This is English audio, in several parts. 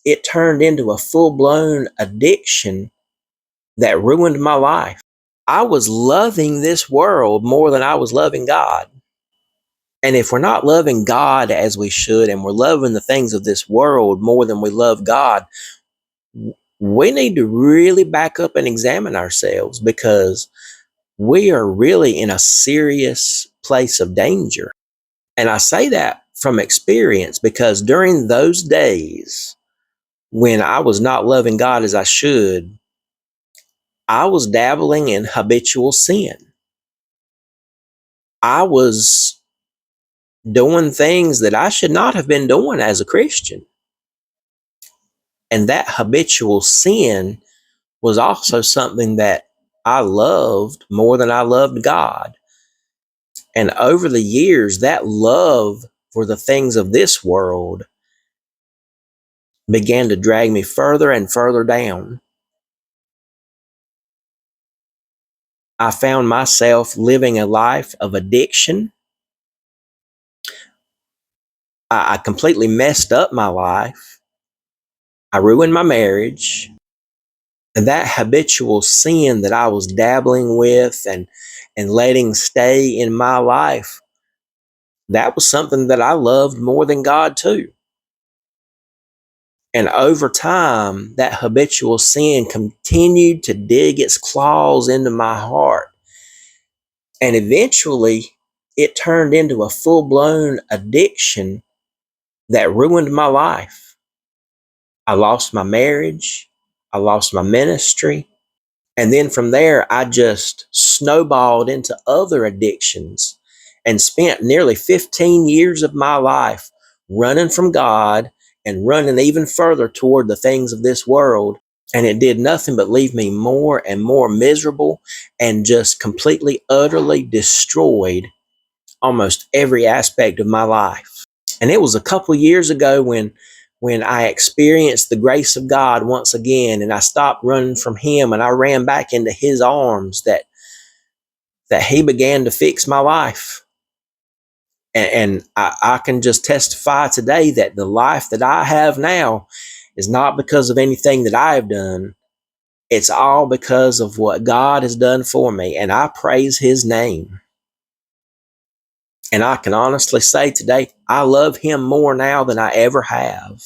it turned into a full-blown addiction that ruined my life. I was loving this world more than I was loving God. And if we're not loving God as we should, and we're loving the things of this world more than we love God, we need to really back up and examine ourselves, because we are really in a serious place of danger. And I say that from experience, because during those days when I was not loving God as I should, I was dabbling in habitual sin. I was doing things that I should not have been doing as a Christian. And that habitual sin was also something that I loved more than I loved God. And over the years, that love for the things of this world began to drag me further and further down. I found myself living a life of addiction. I completely messed up my life. I ruined my marriage. And that habitual sin that I was dabbling with and letting stay in my life, that was something that I loved more than God too. And over time, that habitual sin continued to dig its claws into my heart. And eventually, it turned into a full-blown addiction that ruined my life. I lost my marriage. I lost my ministry. And then from there, I just snowballed into other addictions and spent nearly 15 years of my life running from God and running even further toward the things of this world. And it did nothing but leave me more and more miserable and just completely, utterly destroyed almost every aspect of my life. And it was a couple years ago when I experienced the grace of God once again, and I stopped running from Him and I ran back into His arms, that He began to fix my life. And I can just testify today that the life that I have now is not because of anything that I have done. It's all because of what God has done for me, and I praise His name. And I can honestly say today, I love Him more now than I ever have.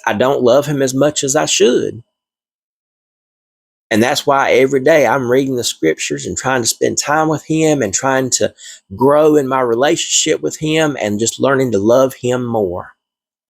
I don't love Him as much as I should. And that's why every day I'm reading the scriptures and trying to spend time with Him and trying to grow in my relationship with Him and just learning to love Him more.